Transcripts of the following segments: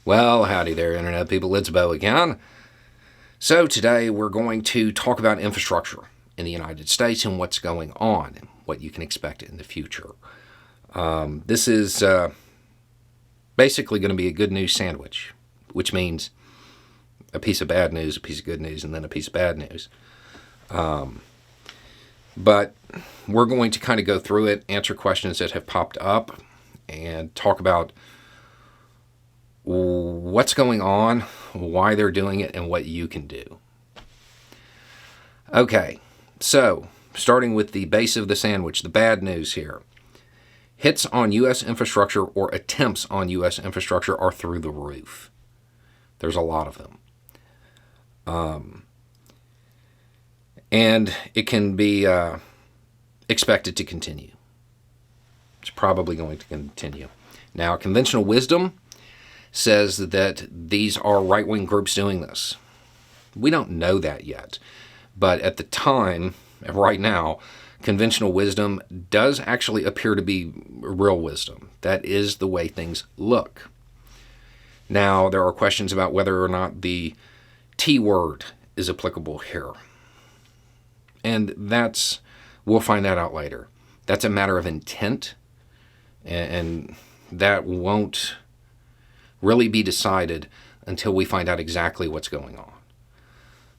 Well, howdy there, Internet people. It's Bo again. So today we're going to talk about infrastructure in the United States and what's going on and what you can expect in the future. This is basically going to be a good news sandwich, which means a piece of bad news, a piece of good news, and then a piece of bad news. But we're going to kind of go through it, answer questions that have popped up, and talk about what's going on, why they're doing it, and what you can do. Okay, so starting with the base of the sandwich, the bad news here. Hits on U.S. infrastructure or attempts on U.S. infrastructure are through the roof. There's a lot of them. And it can be expected to continue. It's probably going to continue. Now, conventional wisdom says that these are right-wing groups doing this. We don't know that yet. But at the time, right now, conventional wisdom does actually appear to be real wisdom. That is the way things look. Now, there are questions about whether or not the T word is applicable here. And we'll find that out later. That's a matter of intent, and that won't really be decided until we find out exactly what's going on.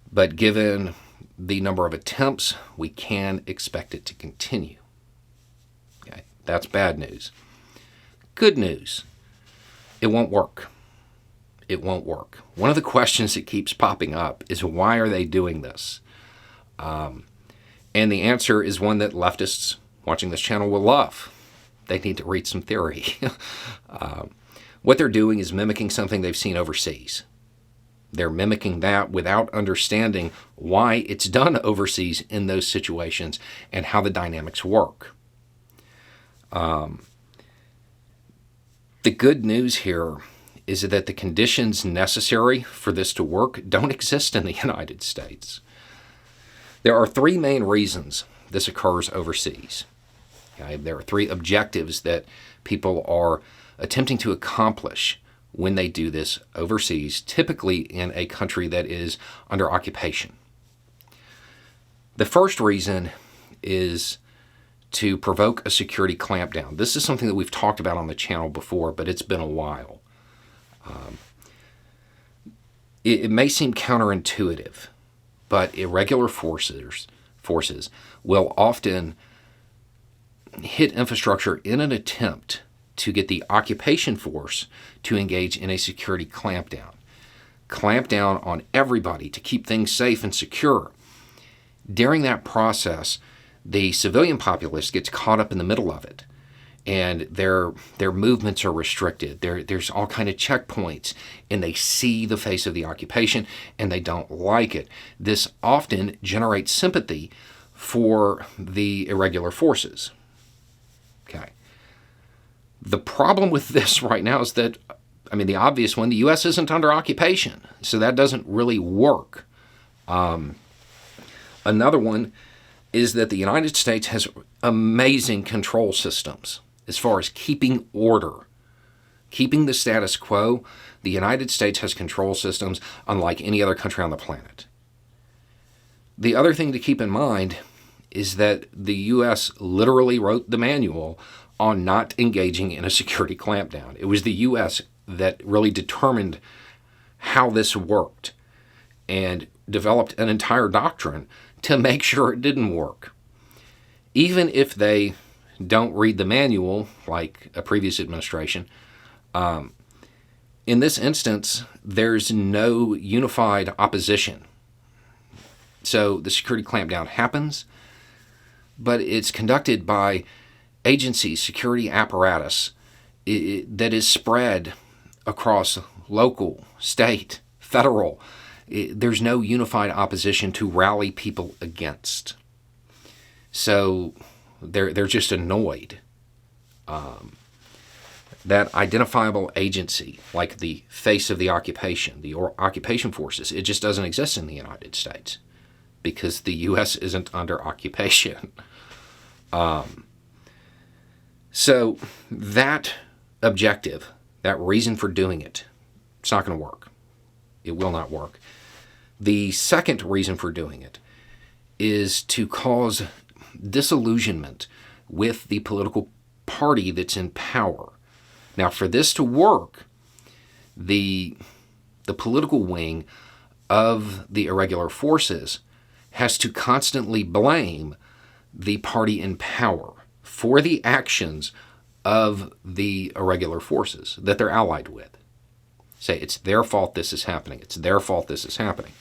But given the number of attempts, we can expect it to continue. Okay, that's bad news. Good news, it won't work. It won't work. One of the questions that keeps popping up is, why are they doing this? And the answer is one that leftists watching this channel will love. They need to read some theory. What they're doing is mimicking something they've seen overseas. They're mimicking that without understanding why it's done overseas in those situations and how the dynamics work. The good news here is that the conditions necessary for this to work don't exist in the United States. There are three main reasons this occurs overseas. Okay? There are three objectives that people are attempting to accomplish when they do this overseas, typically in a country that is under occupation. The first reason is to provoke a security clampdown. This is something that we've talked about on the channel before, but it's been a while. It may seem counterintuitive, but irregular forces will often hit infrastructure in an attempt to get the occupation force to engage in a security clampdown. Clamp down on everybody to keep things safe and secure. During that process, the civilian populace gets caught up in the middle of it, and their movements are restricted. There's all kind of checkpoints, and they see the face of the occupation, and they don't like it. This often generates sympathy for the irregular forces. Okay. The problem with this right now is that, the obvious one, the U.S. isn't under occupation, so that doesn't really work. Another one is that the United States has amazing control systems as far as keeping order, keeping the status quo. The United States has control systems unlike any other country on the planet. The other thing to keep in mind is that the U.S. literally wrote the manual on not engaging in a security clampdown. It was the U.S. that really determined how this worked and developed an entire doctrine to make sure it didn't work. Even if they don't read the manual, like a previous administration, in this instance, there's no unified opposition. So the security clampdown happens, but it's conducted by agencies, security apparatus that is spread across local, state, federal. There's no unified opposition to rally people against. So they're just annoyed. That identifiable agency, like the face of the occupation, the occupation forces, it just doesn't exist in the United States because the U.S. isn't under occupation. So that objective, that reason for doing it, It's not going to work. It will not work. The second reason for doing it is to cause disillusionment with the political party that's in power. Now, for this to work, the political wing of the irregular forces has to constantly blame the party in power for the actions of the irregular forces that they're allied with. Say, it's their fault this is happening. It's their fault this is happening.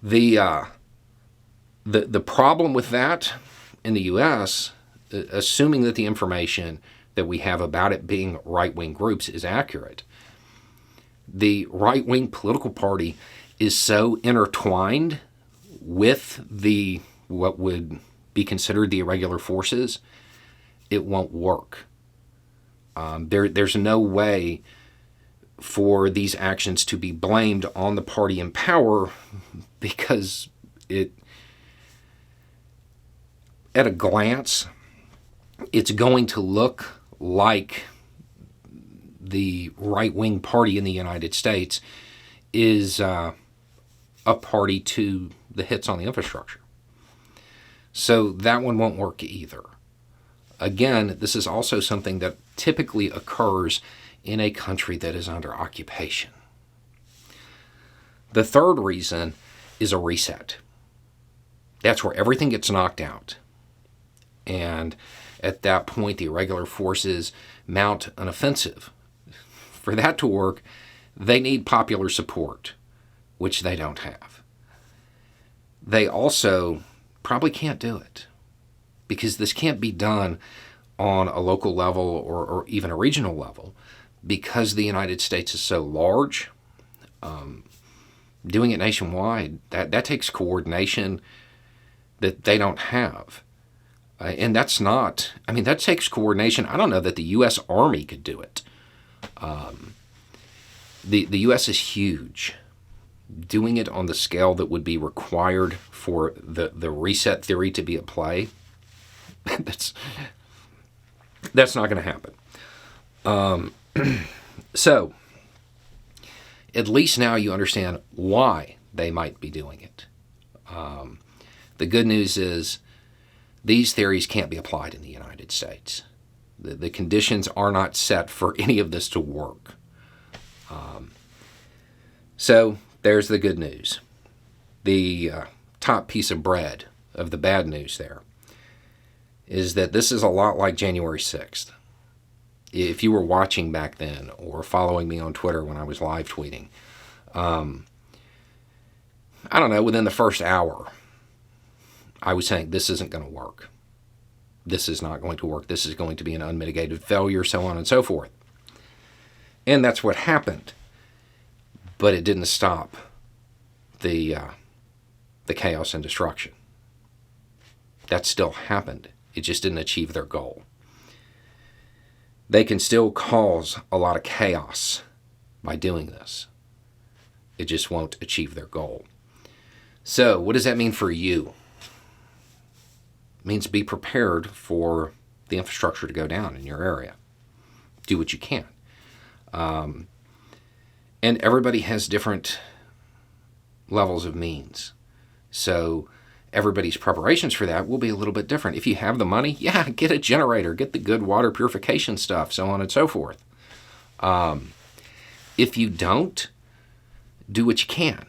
The problem with that in the U.S., assuming that the information that we have about it being right-wing groups is accurate, the right-wing political party is so intertwined with what would be considered the irregular forces, it won't work. There's no way for these actions to be blamed on the party in power, because at a glance, it's going to look like the right-wing party in the United States is a party to the hits on the infrastructure. So that one won't work either. Again, this is also something that typically occurs in a country that is under occupation. The third reason is a reset. That's where everything gets knocked out. And at that point, the irregular forces mount an offensive. For that to work, they need popular support, which they don't have. They also probably can't do it, because this can't be done on a local level or even a regional level, because the United States is so large. Doing it nationwide, that takes coordination that they don't have. And that's not, that takes coordination. I don't know that the U.S. Army could do it. The U.S. is huge. Doing it on the scale that would be required for the reset theory to be at play, that's not going to happen. So, at least now you understand why they might be doing it. The good news is these theories can't be applied in the United States. The conditions are not set for any of this to work. So there's the good news. The top piece of bread of the bad news there is that this is a lot like January 6th. If you were watching back then or following me on Twitter when I was live tweeting, I don't know, within the first hour, I was saying this isn't going to work. This is not going to work. This is going to be an unmitigated failure, so on and so forth. And that's what happened. But it didn't stop the chaos and destruction. That still happened. It just didn't achieve their goal. They can still cause a lot of chaos by doing this. It just won't achieve their goal. So, what does that mean for you? It means be prepared for the infrastructure to go down in your area. Do what you can. And everybody has different levels of means. So everybody's preparations for that will be a little bit different. If you have the money, yeah, get a generator, get the good water purification stuff, so on and so forth. If you don't, do what you can.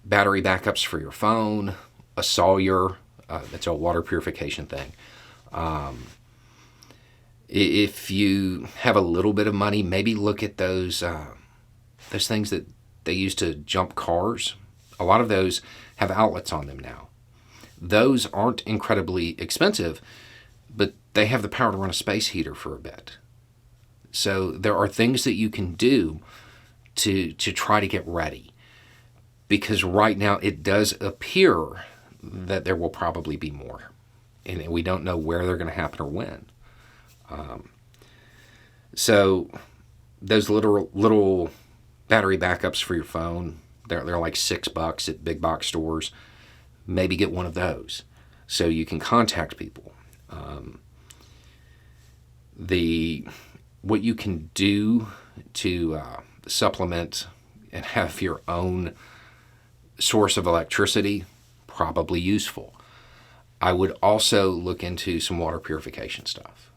Battery backups for your phone, a Sawyer, that's a water purification thing. If you have a little bit of money, maybe look at those things that they use to jump cars. A lot of those have outlets on them now. Those aren't incredibly expensive, but they have the power to run a space heater for a bit. So there are things that you can do to try to get ready. Because right now it does appear that there will probably be more. And we don't know where they're going to happen or when. So those little battery backups for your phone, they're like $6 at big box stores. Maybe get one of those so you can contact people. What you can do to supplement and have your own source of electricity, probably useful. I would also look into some water purification stuff.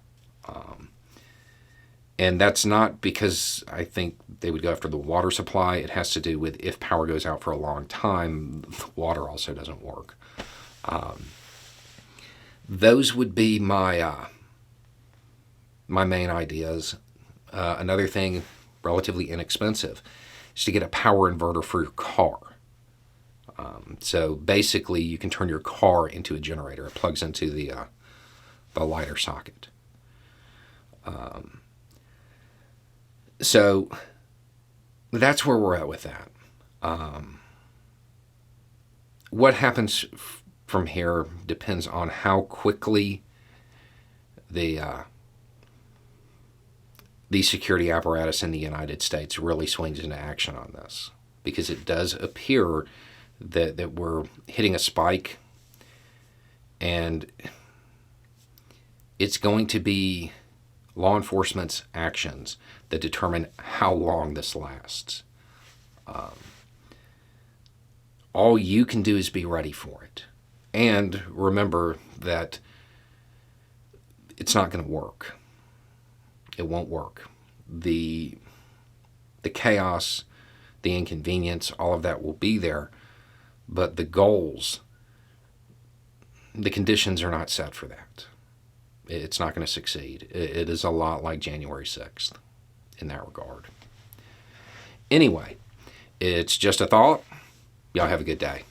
And that's not because I think they would go after the water supply. It has to do with if power goes out for a long time, the water also doesn't work. Those would be my main ideas. Another thing, relatively inexpensive, is to get a power inverter for your car. So basically, you can turn your car into a generator. It plugs into the lighter socket. So that's where we're at with that. What happens from here depends on how quickly the security apparatus in the United States really swings into action on this, because it does appear that we're hitting a spike, and it's going to be law enforcement's actions that determine how long this lasts. All you can do is be ready for it. And remember that it's not going to work. It won't work. The chaos, the inconvenience, all of that will be there, but the goals, the conditions are not set for that. It's not going to succeed. It is a lot like January 6th in that regard. Anyway, it's just a thought. Y'all have a good day.